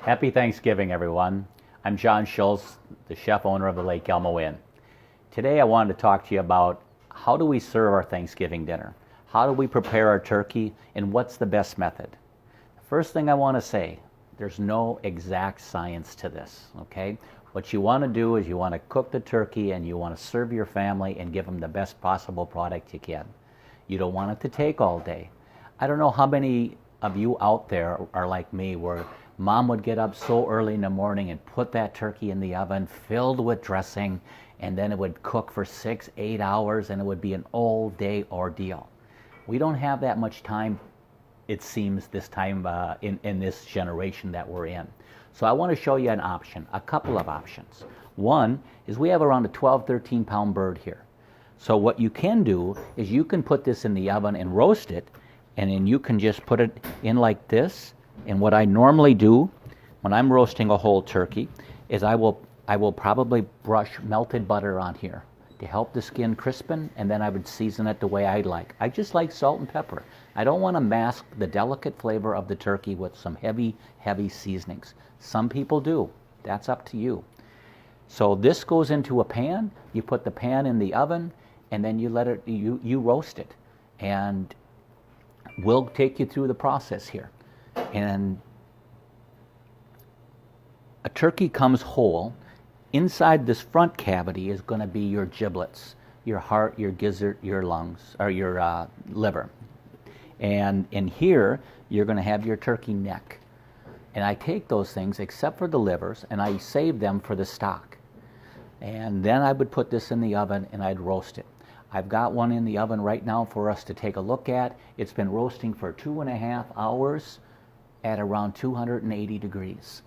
Happy Thanksgiving, everyone. I'm John Schiltz, the chef owner of the Lake Elmo Inn. Today I wanted to talk to you about how do we serve our Thanksgiving dinner? How do we prepare our turkey, and what's the best method? The first thing I want to say, there's no exact science to this, okay? What you want to do is you want to cook the turkey and you want to serve your family and give them the best possible product you can. You don't want it to take all day. I don't know how many of you out there are like me, where Mom would get up so early in the morning and put that turkey in the oven filled with dressing, and then it would cook for 6-8 hours, and it would be an all-day ordeal. We don't have that much time, it seems, this time in this generation that we're in. So I want to show you an option, a couple of options. One is we have around a 12-13 pound bird here. So what you can do is you can put this in the oven and roast it, and then you can just put it in like this. And what I normally do when I'm roasting a whole turkey is I will probably brush melted butter on here to help the skin crispen, and then I would season it the way I like. I just like salt and pepper. I don't want to mask the delicate flavor of the turkey with some heavy seasonings. Some people do. That's up to you. So this goes into a pan. You put the pan in the oven, and then you let it, you roast it. And we'll take you through the process here. And a turkey comes whole. Inside this front cavity is going to be your giblets, your heart, your gizzard, your lungs, or your liver. And in here, you're going to have your turkey neck. And I take those things, except for the livers, and I save them for the stock. And then I would put this in the oven and I'd roast it. I've got one in the oven right now for us to take a look at. It's been roasting for 2.5 hours at around 280 degrees.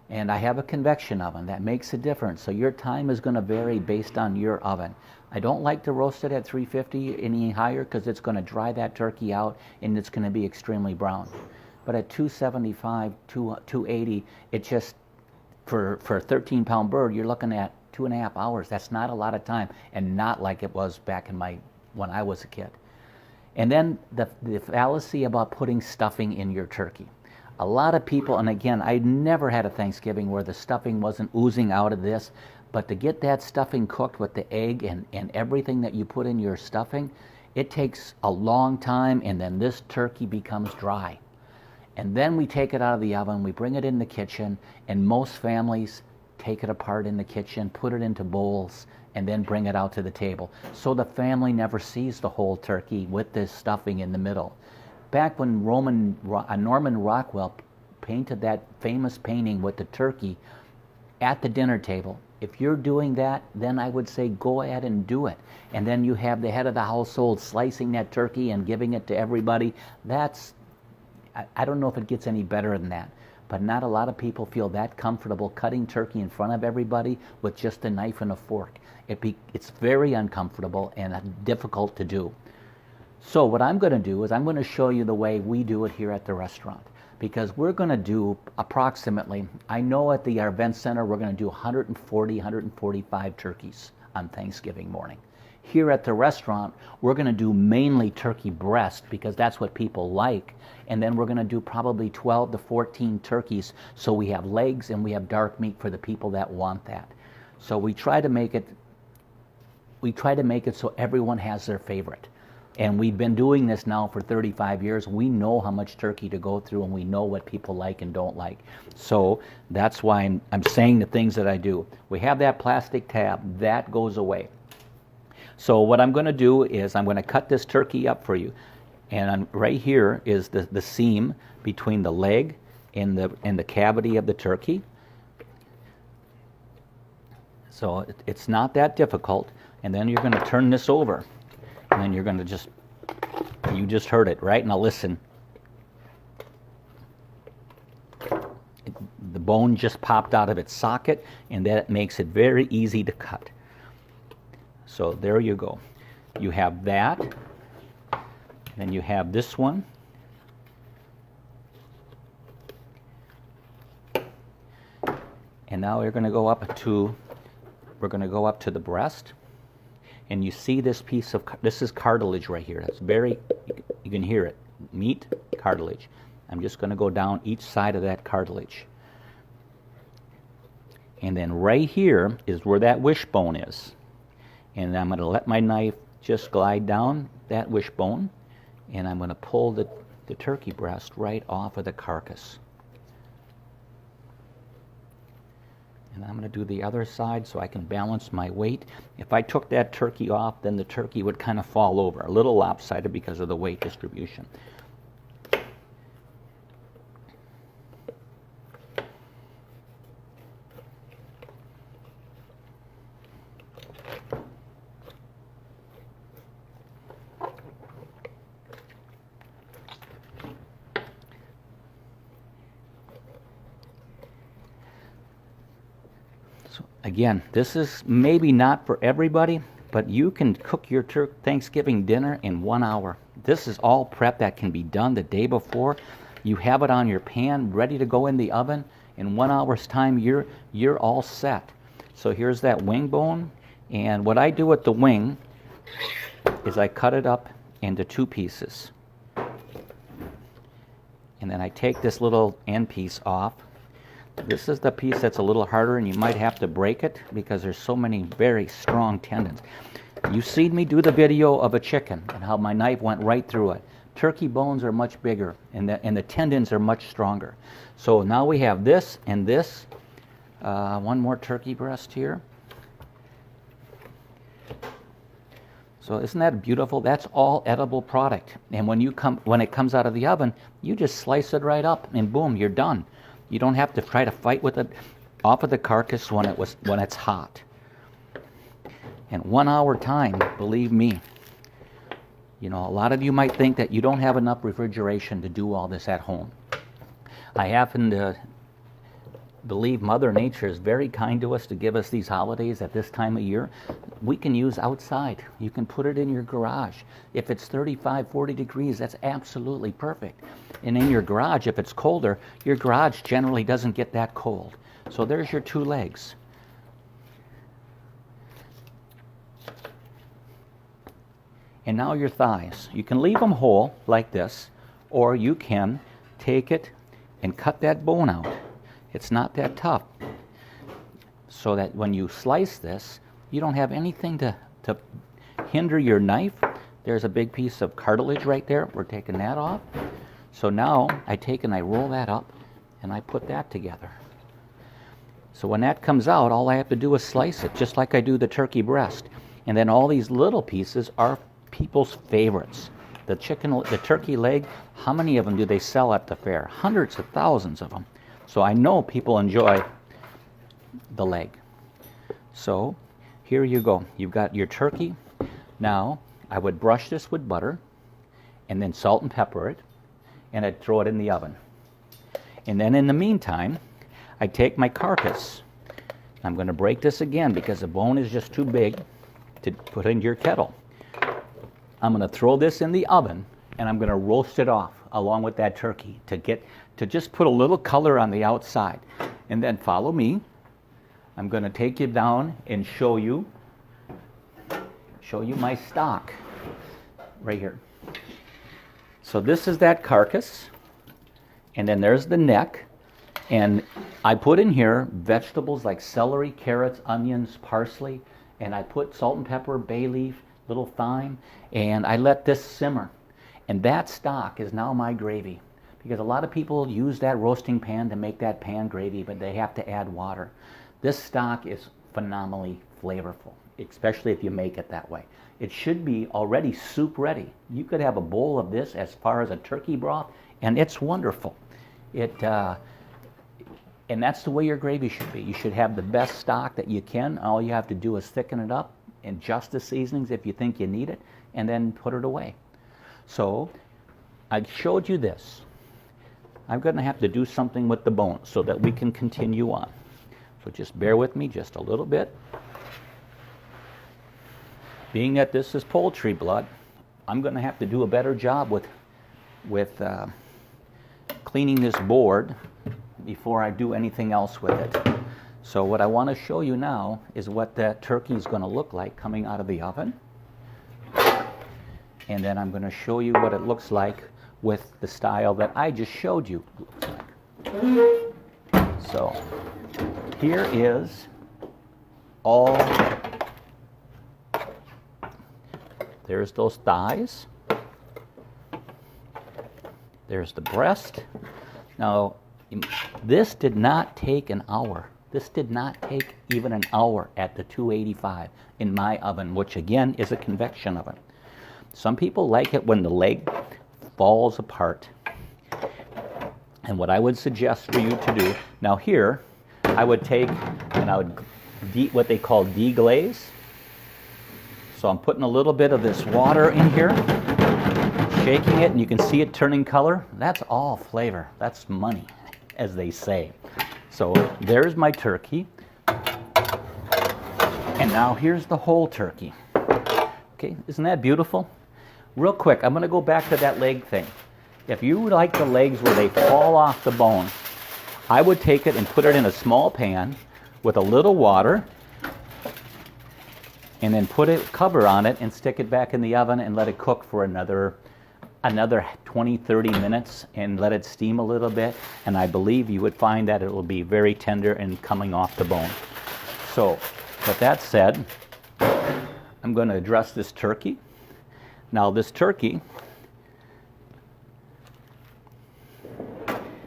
And I have a convection oven. That makes a difference. So your time is going to vary based on your oven. I don't like to roast it at 350 any higher, because it's going to dry that turkey out and it's going to be extremely brown. But at 275, 280, it just, for a 13 pound bird, you're looking at 2.5 hours. That's not a lot of time, and not like it was back in when I was a kid. And then the fallacy about putting stuffing in your turkey. A lot of people, and again, I never had a Thanksgiving where the stuffing wasn't oozing out of this, but to get that stuffing cooked with the egg and everything that you put in your stuffing, it takes a long time, and then this turkey becomes dry. And then we take it out of the oven, we bring it in the kitchen, and most families take it apart in the kitchen, put it into bowls, and then bring it out to the table. So the family never sees the whole turkey with this stuffing in the middle. Back when Norman Rockwell painted that famous painting with the turkey at the dinner table, if you're doing that, then I would say go ahead and do it. And then you have the head of the household slicing that turkey and giving it to everybody. I don't know if it gets any better than that. But not a lot of people feel that comfortable cutting turkey in front of everybody with just a knife and a fork. It's very uncomfortable and difficult to do. So what I'm going to do is I'm going to show you the way we do it here at the restaurant, because we're going to do approximately, I know at the event center we're going to do 140, 145 turkeys on Thanksgiving morning. Here at the restaurant, we're going to do mainly turkey breast, because that's what people like. And then we're going to do probably 12 to 14 turkeys, so we have legs and we have dark meat for the people that want that. So we try to make it so everyone has their favorite. And we've been doing this now for 35 years. We know how much turkey to go through, and we know what people like and don't like. So that's why I'm saying the things that I do. We have that plastic tab. That goes away. So what I'm going to do is I'm going to cut this turkey up for you. And right here is the seam between the leg and the cavity of the turkey. So it's not that difficult. And then you're going to turn this over. And then you're going to you just heard it, right? Now listen. The bone just popped out of its socket, and that makes it very easy to cut. So there you go. You have that. Then you have this one. And now we're going to go up to the breast. And you see this piece of, this is cartilage right here. That's very, you can hear it. Meat, cartilage. I'm just going to go down each side of that cartilage. And then right here is where that wishbone is. And I'm going to let my knife just glide down that wishbone, and I'm going to pull the turkey breast right off of the carcass. And I'm going to do the other side so I can balance my weight. If I took that turkey off, then the turkey would kind of fall over, a little lopsided because of the weight distribution. Again, this is maybe not for everybody, but you can cook your Thanksgiving dinner in 1 hour. This is all prep that can be done the day before. You have it on your pan, ready to go in the oven. In 1 hour's time, you're all set. So here's that wing bone, and what I do with the wing is I cut it up into 2 pieces. And then I take this little end piece off. This is the piece that's a little harder, and you might have to break it because there's so many very strong tendons. You've seen me do the video of a chicken and how my knife went right through it. Turkey bones are much bigger, and the tendons are much stronger. So now we have this and this. One more turkey breast here. So isn't that beautiful? That's all edible product. And when it comes out of the oven, you just slice it right up, and boom, you're done. You don't have to try to fight with it off of the carcass when it's hot. And 1 hour time, believe me. You know, a lot of you might think that you don't have enough refrigeration to do all this at home. I happen to believe Mother Nature is very kind to us to give us these holidays at this time of year. We can use outside. You can put it in your garage. If it's 35, 40 degrees, that's absolutely perfect. And in your garage, if it's colder, your garage generally doesn't get that cold. So there's your 2 legs. And now your thighs. You can leave them whole like this, or you can take it and cut that bone out. It's not that tough. So that when you slice this, you don't have anything to hinder your knife. There's a big piece of cartilage right there. We're taking that off. So now I take and I roll that up and I put that together. So when that comes out, all I have to do is slice it, just like I do the turkey breast. And then all these little pieces are people's favorites. The turkey leg, how many of them do they sell at the fair? Hundreds of thousands of them. So I know people enjoy the leg. So here you go. You've got your turkey. Now I would brush this with butter and then salt and pepper it, and I'd throw it in the oven. And then in the meantime, I take my carcass. I'm going to break this again because the bone is just too big to put into your kettle. I'm going to throw this in the oven, and I'm going to roast it off along with that turkey to just put a little color on the outside. And then follow me. I'm going to take you down and show you my stock right here. So this is that carcass, and then there's the neck, and I put in here vegetables like celery, carrots, onions, parsley, and I put salt and pepper, bay leaf, little thyme, and I let this simmer. And that stock is now my gravy, because a lot of people use that roasting pan to make that pan gravy, but they have to add water. This stock is phenomenally flavorful, especially if you make it that way. It should be already soup ready. You could have a bowl of this as far as a turkey broth, and it's wonderful. And that's the way your gravy should be. You should have the best stock that you can. All you have to do is thicken it up, and just the seasonings if you think you need it, and then put it away. So I showed you this. I'm going to have to do something with the bone so that we can continue on. So just bear with me just a little bit. Being that this is poultry blood, I'm going to have to do a better job with cleaning this board before I do anything else with it. So what I want to show you now is what that turkey is going to look like coming out of the oven. And then I'm going to show you what it looks like with the style that I just showed you. So here is all, there's those thighs, there's the breast. Now, this did not take an hour. This did not take even an hour at the 285 in my oven, which again is a convection oven. Some people like it when the leg falls apart. And what I would suggest for you to do, now here, I would take and I would what they call deglaze. So I'm putting a little bit of this water in here, shaking it, and you can see it turning color. That's all flavor. That's money, as they say. So there's my turkey. And now here's the whole turkey. Okay, isn't that beautiful? Real quick, I'm going to go back to that leg thing. If you like the legs where they fall off the bone, I would take it and put it in a small pan with a little water, and then put a cover on it and stick it back in the oven and let it cook for another 20-30 minutes and let it steam a little bit, and I believe you would find that it will be very tender and coming off the bone. So with that said, I'm going to address this turkey. Now this turkey,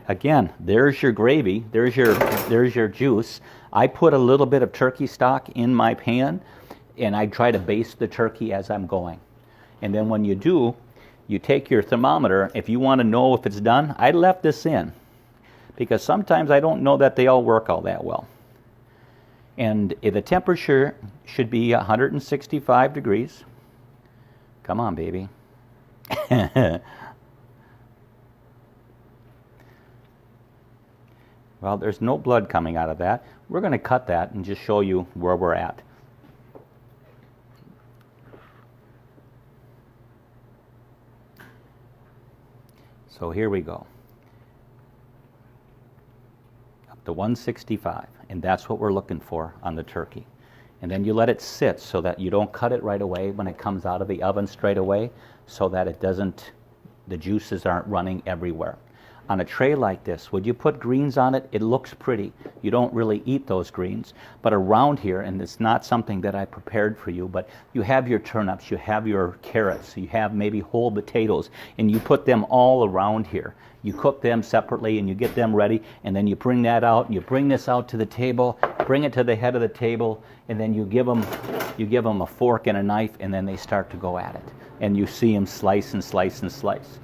again, there's your gravy, there's your juice. I put a little bit of turkey stock in my pan, and I try to baste the turkey as I'm going. And then when you do, you take your thermometer. If you want to know if it's done, I left this in because sometimes I don't know that they all work all that well. And the temperature should be 165 degrees. Come on, baby. Well, there's no blood coming out of that. We're going to cut that and just show you where we're at. So here we go. Up to 165, and that's what we're looking for on the turkey. And then you let it sit so that you don't cut it right away when it comes out of the oven straight away, so that it doesn't, the juices aren't running everywhere. On a tray like this, would you put greens on it? It looks pretty. You don't really eat those greens. But around here, and it's not something that I prepared for you, but you have your turnips, you have your carrots, you have maybe whole potatoes, and you put them all around here. You cook them separately and you get them ready, and then you bring that out, and you bring this out to the table, bring it to the head of the table, and then you give them a fork and a knife, and then they start to go at it. And you see them slice and slice and slice.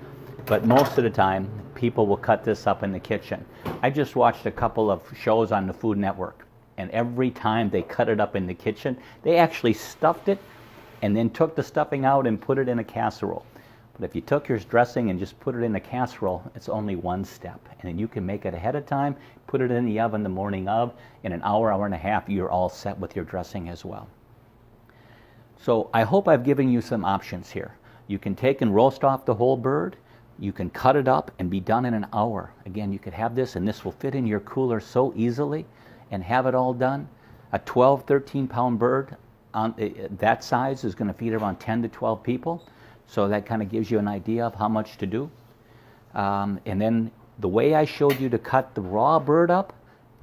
But most of the time, people will cut this up in the kitchen. I just watched a couple of shows on the Food Network, and every time they cut it up in the kitchen, they actually stuffed it and then took the stuffing out and put it in a casserole. But if you took your dressing and just put it in a casserole, it's only one step. And then you can make it ahead of time, put it in the oven the morning of, in an hour, hour and a half, you're all set with your dressing as well. So I hope I've given you some options here. You can take and roast off the whole bird. You can cut it up and be done in an hour. Again, you could have this, and this will fit in your cooler so easily and have it all done. A 12, 13-pound bird on that size is going to feed around 10 to 12 people. So that kind of gives you an idea of how much to do. And then the way I showed you to cut the raw bird up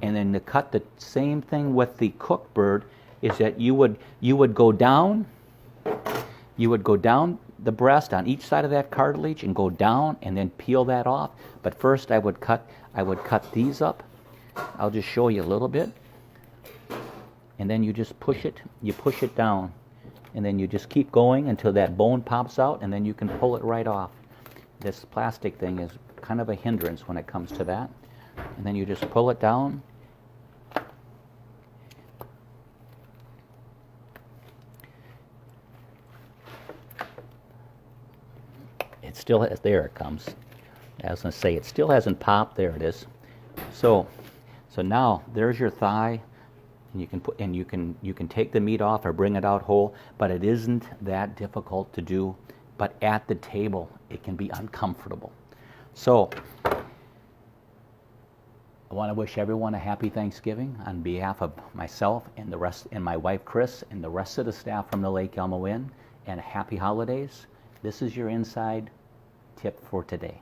and then to cut the same thing with the cooked bird is that you would go down the breast on each side of that cartilage and go down and then peel that off. But first I would cut these up. I'll just show you a little bit. And then you just push it down. And then you just keep going until that bone pops out, and then you can pull it right off. This plastic thing is kind of a hindrance when it comes to that. And then you just pull it down. It still has, there it comes. I was going to say, it still hasn't popped. There it is. So now there's your thigh. And you can take the meat off or bring it out whole, but it isn't that difficult to do. But at the table, it can be uncomfortable. So I want to wish everyone a happy Thanksgiving on behalf of myself and the rest, and my wife Chris and the rest of the staff from the Lake Elmo Inn, and happy holidays. This is your inside tip for today.